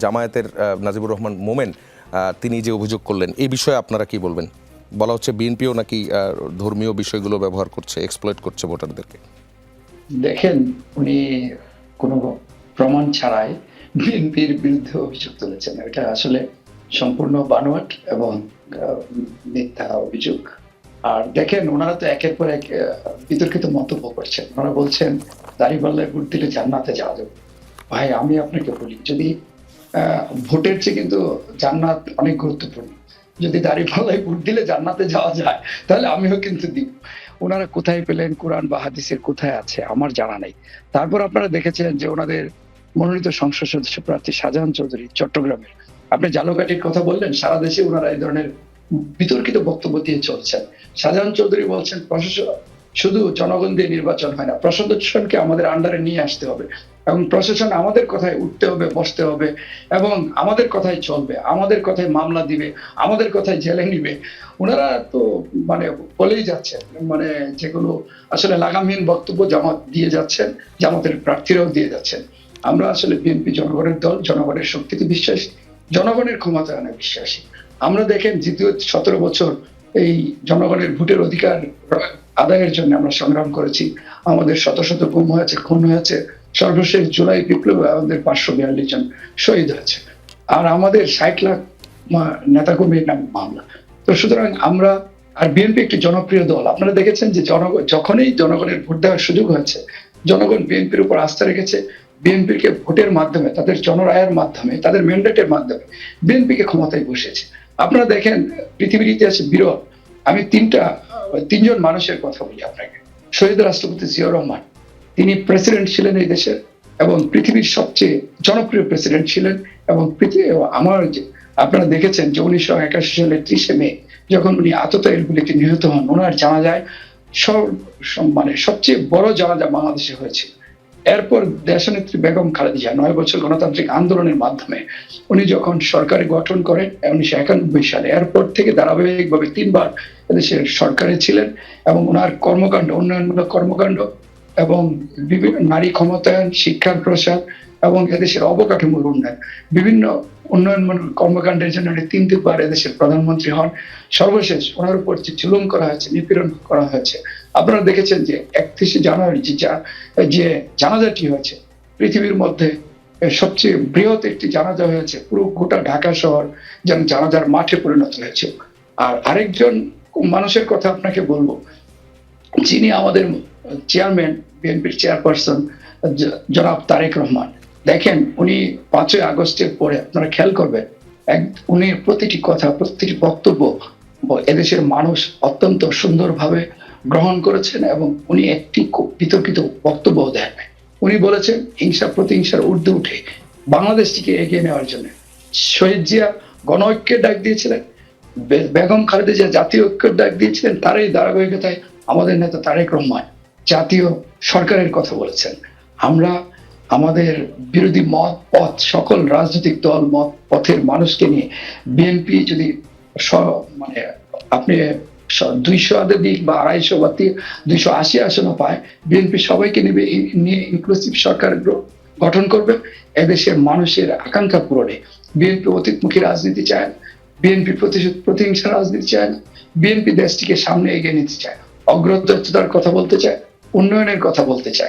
জামায়াতের নাজিবুর রহমান মোমেন তিনি যে অভিযোগ করলেন এই বিষয়ে আপনারা কি বলবেন? বলা হচ্ছে বিএনপিও নাকি ধর্মীয় বিষয়গুলো ব্যবহার করছে, এক্সপ্লয়েট করছে ভোটারদেরকে। দেখেন, উনি কোনো প্রমাণ ছাড়াই বিএনপির বিরুদ্ধে অভিযোগ তুলেছেন। এটা আসলে সম্পূর্ণ বানোয়াট এবং মিথ্যা অভিযোগ। আর দেখেন, ওনারা তো একের পর এক বিতর্কিত মন্তব্য করছেন। ওনারা বলছেন দাঁড়িপাল্লায় ভোট দিলে জান্নাতে যাওয়া যাবে। ভাই, আমি আপনাকে বলি, যদি ভোটের চেয়ে কিন্তু জান্নাত অনেক গুরুত্বপূর্ণ। যদি দাঁড়িপাল্লায় ভোট দিলে জান্নাতে যাওয়া যায়, তাহলে আমিও কিন্তু দিব। ওনারা কোথায় পেলেন, কোরআন বা হাদিসের কোথায় আছে আমার জানা নেই। তারপর আপনারা দেখেছেন যে ওনাদের মনোনীত সংসদ সদস্য প্রার্থী শাহজাহান চৌধুরী চট্টগ্রামের, আপনি জালকাঠির কথা বললেন, সারা দেশে ওনারা এই ধরনের বিতর্কিত বক্তব্য দিয়ে চলছেন। শাহজাহান চৌধুরী বলছেন প্রশাসন শুধু জনগণ দিয়ে নির্বাচন হয় না, প্রশাসনকে আমাদের আন্ডারে নিয়ে আসতে হবে এবং প্রশাসন আমাদের কথায় উঠতে হবে, বসতে হবে এবং আমাদের কথাই চলবে, আমাদের কথায় মামলা দিবে, আমাদের কথায় জেলে নিবে। ওনারা তো মানে বলেই যাচ্ছেন, মানে যেগুলো আসলে লাগামহীন বক্তব্য জামাত দিয়ে যাচ্ছেন, জামাতের প্রার্থীরাও দিয়ে যাচ্ছেন। আমরা আসলে বিএনপি জনগণের দল, জনগণের শক্তিতে বিশ্বাসী, জনগণের ক্ষমতায়নে বিশ্বাসী। আমরা দেখেন দ্বিতীয় 17 বছর এই জনগণের ভোটের অধিকার আদায়ের জন্য আমরা সংগ্রাম করেছি। আমাদের শত শত গুম হয়েছে, খুন হয়েছে। সর্বশেষ জুলাই বিপ্লবে আমাদের 542 জন শহীদ হয়েছে। আর আমাদের 60 লাখ নেতাকর্মীর নামে মামলা। তো সুতরাং আমরা, আর বিএনপি একটি জনপ্রিয় দল। আপনারা দেখেছেন যে যখনই জনগণের ভোট দেওয়ার সুযোগ হয়েছে, জনগণ বিএনপির উপর আস্থা রেখেছে। বিএনপিকে ভোটের মাধ্যমে, তাদের জনরায়ের মাধ্যমে, তাদের ম্যান্ডেটের মাধ্যমে বিএনপিকে ক্ষমতায় বসিয়েছে। আপনারা দেখেন, পৃথিবীর ইতিহাসে বিরল। আমি তিনজন মানুষের কথা বলি আপনাকে। শহীদ রাষ্ট্রপতি জিয়াউর রহমান, তিনি প্রেসিডেন্ট ছিলেন এই দেশের এবং পৃথিবীর সবচেয়ে জনপ্রিয় প্রেসিডেন্ট ছিলেন। এবং আপনারা দেখেছেন যে 1981 সালের 30 মে যখন উনি আততায়ীর গুলিতে নিহত হন, ওনার জানাজায় সবচেয়ে বড় জানাজা বাংলাদেশে হয়েছিল। এরপর দেশনেত্রী বেগম খালেদা জিয়া 9 বছর গণতান্ত্রিক আন্দোলনের মাধ্যমে উনি যখন সরকার গঠন করেন 1991 সালে, এরপর থেকে ধারাবাহিকভাবে 3বার এদেশের সরকারে ছিলেন এবং ওনার কর্মকাণ্ড, উন্নয়নমূলক কর্মকাণ্ড এবং বিভিন্ন নারী ক্ষমতায়ন, শিক্ষার প্রসার এবং এদেশের অবকাঠামোর উন্নয়ন, বিভিন্ন উন্নয়নমূলক কর্মকাণ্ডের জন্য উনি 3বার এদেশের প্রধানমন্ত্রী হন। সর্বশেষ ওনার উপর যে জুলুম করা হয়েছে, নিপীড়ন করা হয়েছে, আপনারা দেখেছেন যে 31 জানুয়ারি যে জানাজাটি হয়েছে, পৃথিবীর মধ্যে সবচেয়ে বৃহৎ একটি জানাজা হয়েছে। পুরো গোটা ঢাকা শহর যেন জানাজার মাঠে পরিণত হয়েছে। আর আরেকজন মানুষের কথা আপনাকে বলবো, যিনি আমাদের চেয়ারম্যান, বিএনপির চেয়ারপারসন জনাব তারেক রহমান। দেখেন, উনি 5ই আগস্টের পরে আপনারা খেয়াল করবেন, উনি প্রতিটি কথা, প্রতিটি বক্তব্য এদেশের মানুষ অত্যন্ত সুন্দরভাবে গ্রহণ করেছেন এবং উনি একটি বিতর্কিত বক্তব্য দেন। উনি বলেছেন হিংসা প্রতিহিংসার ঊর্ধ্বে উঠে বাংলাদেশটিকে এগিয়ে নেওয়ার জন্য শহীদ জিয়া গণ ঐক্যের ডাক দিয়েছিলেন, বেগম খালেদা জিয়া জাতীয় ঐক্যের ডাক দিয়েছিলেন। তারই ধারাবাহিকতায় আমাদের নেতা তারেক রহমান জাতীয় সরকারের কথা বলেছেন। আমরা আমাদের বিরোধী মত পথ, সকল রাজনৈতিক দল মত পথের মানুষকে নিয়ে বিএনপি যদি আপনি 200 দিক বা 250 বা 280 আসনও পায়, বিএনপি সবাইকে নিয়ে ইনক্লুসিভ সরকার গঠন করবে এদেশের মানুষের আকাঙ্ক্ষা পূরণে। বিএনপি অতীতমুখী রাজনীতি চায় না, বিএনপি প্রতিহিংসা রাজনীতি চায় না, বিএনপি দেশটিকে সামনে এগিয়ে নিতে চায়, অগ্রযাত্রার কথা বলতে চায়, উন্নয়নের কথা বলতে চায়।